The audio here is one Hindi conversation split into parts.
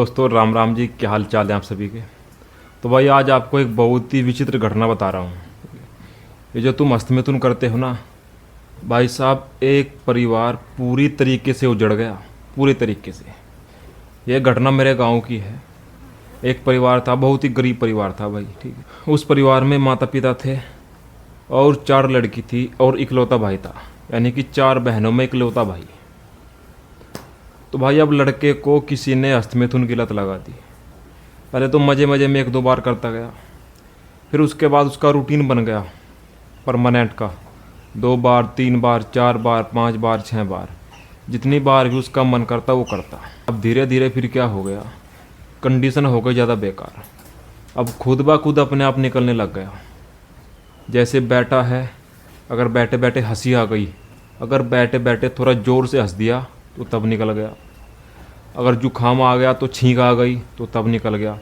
दोस्तों राम राम जी, क्या हाल चाल है आप सभी के। तो भाई आज आपको एक बहुत ही विचित्र घटना बता रहा हूँ। ये जो तुम हस्तमैथुन करते हो ना भाई साहब, एक परिवार पूरी तरीके से उजड़ गया, पूरी तरीके से। ये घटना मेरे गांव की है। एक परिवार था, बहुत ही गरीब परिवार था भाई, ठीक है। उस परिवार में माता पिता थे और 4 लड़की थी और इकलौता भाई था, यानी कि 4 बहनों में इकलौता भाई। तो भाई अब लड़के को किसी ने हस्तमैथुन की लत लगा दी। पहले तो मज़े मज़े में 1-2 बार करता गया, फिर उसके बाद उसका रूटीन बन गया परमानेंट का। 2 बार, 3 बार, 4 बार, 5 बार, 6 बार, जितनी बार भी उसका मन करता वो करता। अब धीरे धीरे फिर क्या हो गया, कंडीशन हो गई ज़्यादा बेकार। अब खुद ब खुद अपने आप निकलने लग गया। जैसे बैठा है, अगर बैठे बैठे हंसी आ गई, अगर बैठे बैठे थोड़ा ज़ोर से हंस दिया तो तब निकल गया। अगर जुखाम आ गया तो छींक आ गई तो तब निकल गया।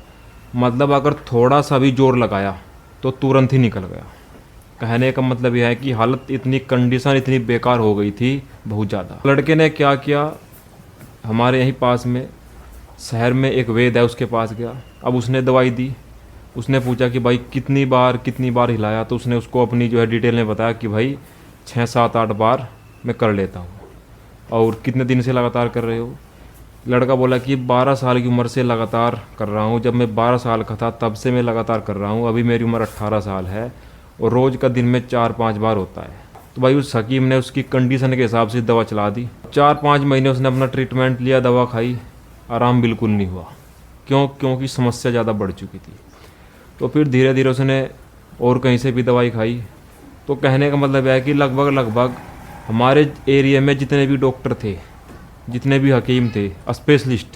मतलब अगर थोड़ा सा भी जोर लगाया तो तुरंत ही निकल गया। कहने का मतलब यह है कि हालत इतनी, कंडीशन इतनी बेकार हो गई थी, बहुत ज़्यादा। लड़के ने क्या किया, हमारे यहीं पास में शहर में एक वैद्य है, उसके पास गया। अब उसने दवाई दी। उसने पूछा कि भाई कितनी बार हिलाया, तो उसने उसको अपनी जो है डिटेल में बताया कि भाई 6, 7, 8 बार मैं कर लेता हूँ। और कितने दिन से लगातार कर रहे हो। लड़का बोला कि 12 साल की उम्र से लगातार कर रहा हूँ। जब मैं 12 साल का था तब से मैं लगातार कर रहा हूँ। अभी मेरी उम्र 18 साल है और रोज़ का दिन में 4-5 बार होता है। तो भाई उस हकीम ने उसकी कंडीशन के हिसाब से दवा चला दी। 4-5 महीने उसने अपना ट्रीटमेंट लिया, दवा खाई, आराम बिल्कुल नहीं हुआ। क्योंकि समस्या ज़्यादा बढ़ चुकी थी। तो फिर धीरे धीरे उसने और कहीं से भी दवाई खाई। तो कहने का मतलब है कि लगभग हमारे एरिया में जितने भी डॉक्टर थे, जितने भी हकीम थे, स्पेशलिस्ट,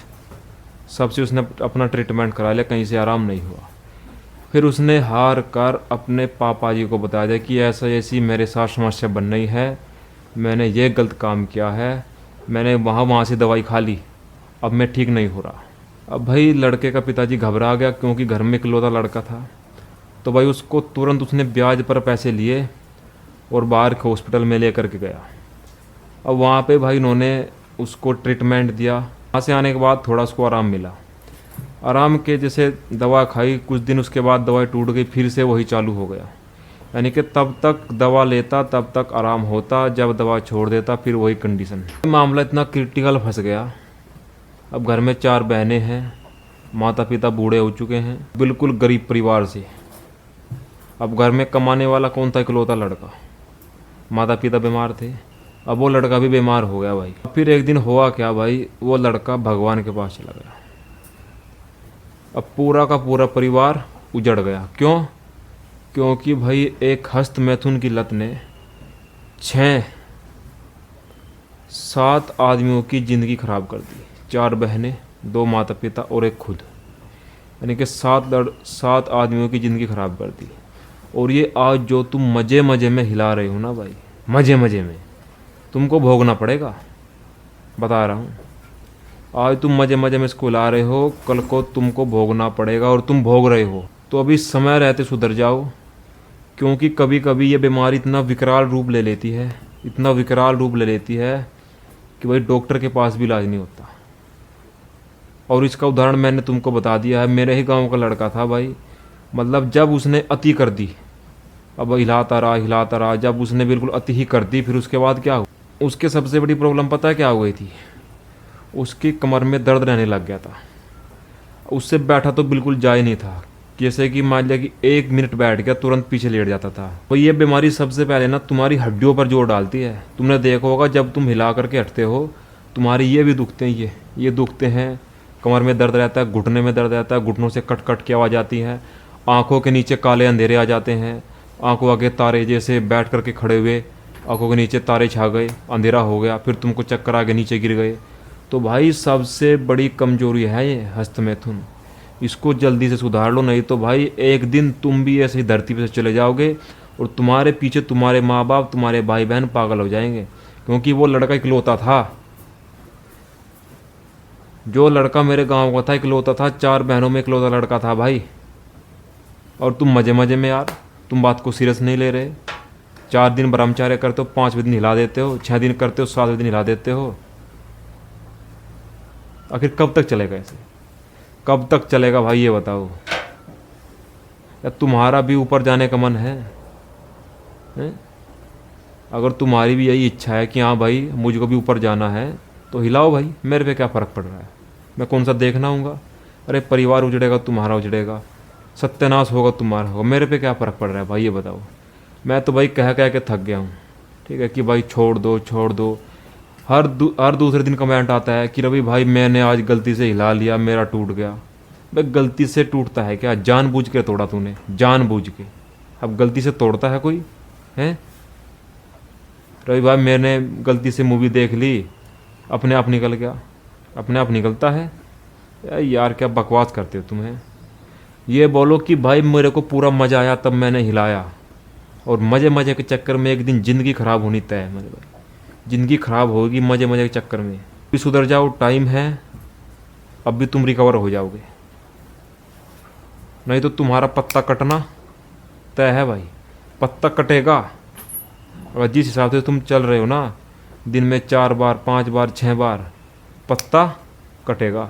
सबसे उसने अपना ट्रीटमेंट करा लिया, कहीं से आराम नहीं हुआ। फिर उसने हार कर अपने पापा जी को बता दिया कि ऐसा ऐसी मेरे साथ समस्या बन रही है, मैंने ये गलत काम किया है, मैंने वहाँ से दवाई खा ली, अब मैं ठीक नहीं हो रहा। अब भाई लड़के का पिताजी घबरा गया, क्योंकि घर में इकलौता लड़का था। तो भाई उसको तुरंत उसने ब्याज पर पैसे लिए और बाहर के हॉस्पिटल में लेकर के गया। अब वहाँ पे भाई उन्होंने उसको ट्रीटमेंट दिया। वहाँ से आने के बाद थोड़ा उसको आराम मिला। आराम के जैसे दवा खाई, कुछ दिन उसके बाद दवाई टूट गई, फिर से वही चालू हो गया। यानी कि तब तक दवा लेता तब तक आराम होता, जब दवा छोड़ देता फिर वही कंडीशन। मामला इतना क्रिटिकल फंस गया। अब घर में 4 बहनें हैं, माता पिता बूढ़े हो चुके हैं, बिल्कुल गरीब परिवार से। अब घर में कमाने वाला कौन था, इकलौता लड़का। माता पिता बीमार थे, अब वो लड़का भी बीमार हो गया भाई। फिर एक दिन हुआ क्या भाई, वो लड़का भगवान के पास चला गया। अब पूरा का पूरा परिवार उजड़ गया। क्यों? क्योंकि भाई एक हस्तमैथुन की लत ने 6-7 आदमियों की ज़िंदगी ख़राब कर दी। 4 बहनें, 2 माता पिता और एक खुद, यानी कि 7 आदमियों की ज़िंदगी ख़राब कर दी। और ये आज जो तुम मज़े मज़े में हिला रहे हो ना भाई, मज़े मज़े में तुमको भोगना पड़ेगा, बता रहा हूँ। आज तुम मज़े मज़े में इसको ला रहे हो, कल को तुमको भोगना पड़ेगा और तुम भोग रहे हो। तो अभी समय रहते सुधर जाओ, क्योंकि कभी कभी ये बीमारी इतना विकराल रूप ले लेती है, इतना विकराल रूप ले लेती है कि भाई डॉक्टर के पास भी इलाज नहीं होता। और इसका उदाहरण मैंने तुमको बता दिया है। मेरे ही गाँव का लड़का था भाई, मतलब जब उसने अति कर दी, अब हिलाता रहा, जब उसने बिल्कुल अति ही कर दी, फिर उसके बाद क्या हुआ, उसके सबसे बड़ी प्रॉब्लम पता है क्या हो गई थी, उसकी कमर में दर्द रहने लग गया था। उससे बैठा तो बिल्कुल जा ही नहीं था। जैसे कि मान लिया कि 1 मिनट बैठ गया, तुरंत पीछे लेट जाता था। तो ये बीमारी सबसे पहले ना तुम्हारी हड्डियों पर जोर डालती है। तुमने देखा होगा जब तुम हिला करके हटते हो, तुम्हारी ये भी दुखते हैं, ये दुखते हैं, कमर में दर्द रहता है, घुटने में दर्द रहता है, घुटनों से कट कट की आवाज़ आती है, आँखों के नीचे काले अंधेरे आ जाते हैं, आँखों आगे तारे, जैसे बैठ करके खड़े हुए आँखों के नीचे तारे छा गए, अंधेरा हो गया, फिर तुमको चक्कर आगे नीचे गिर गए। तो भाई सबसे बड़ी कमजोरी है ये हस्तमैथुन। इसको जल्दी से सुधार लो, नहीं तो भाई एक दिन तुम भी ऐसे ही धरती पे से चले जाओगे और तुम्हारे पीछे तुम्हारे माँ बाप, तुम्हारे भाई बहन पागल हो जाएंगे। क्योंकि वो लड़का इकलौता था, जो लड़का मेरे गांव का था इकलौता था, 4 बहनों में इकलौता लड़का था भाई। और तुम मज़े मज़े में यार, तुम बात को सीरियस नहीं ले रहे। 4 दिन ब्रह्मचार्य करते हो, 5वें दिन हिला देते हो, 6 दिन करते हो, 7वें दिन हिला देते हो। आखिर कब तक चलेगा ऐसे? कब तक चलेगा भाई ये बताओ? या तुम्हारा भी ऊपर जाने का मन हैं? अगर तुम्हारी भी यही इच्छा है कि हाँ भाई मुझको भी ऊपर जाना है तो हिलाओ भाई, मेरे पे क्या फ़र्क पड़ रहा है? मैं कौन सा देखना हूँगा? अरे परिवार उजड़ेगा तुम्हारा उजड़ेगा, सत्यानाश होगा तुम्हारा होगा, मेरे पे क्या फ़र्क पड़ रहा है भाई ये बताओ? मैं तो भाई कह कह के थक गया हूँ, ठीक है, कि भाई छोड़ दो छोड़ दो। हर दूसरे दिन कमेंट आता है कि रवि भाई मैंने आज गलती से हिला लिया, मेरा टूट गया। भाई गलती से टूटता है क्या? जानबूझ के तोड़ा तूने, जानबूझ के। अब गलती से तोड़ता है कोई? हैं? रवि भाई मैंने गलती से मूवी देख ली, अपने आप निकल गया। अपने आप निकलता है? यार क्या बकवास करते हो तुम्हें। ये बोलो कि भाई मेरे को पूरा मज़ा आया तब मैंने हिलाया, और मज़े मज़े के चक्कर में एक दिन ज़िंदगी ख़राब होनी तय है मेरे भाई। ज़िंदगी ख़राब होगी मज़े मज़े के चक्कर में। भी सुधर जाओ, टाइम है, अब भी तुम रिकवर हो जाओगे, नहीं तो तुम्हारा पत्ता कटना तय है भाई। पत्ता कटेगा। और जिस हिसाब से तुम चल रहे हो ना, दिन में 4 बार 5 बार 6 बार, पत्ता कटेगा।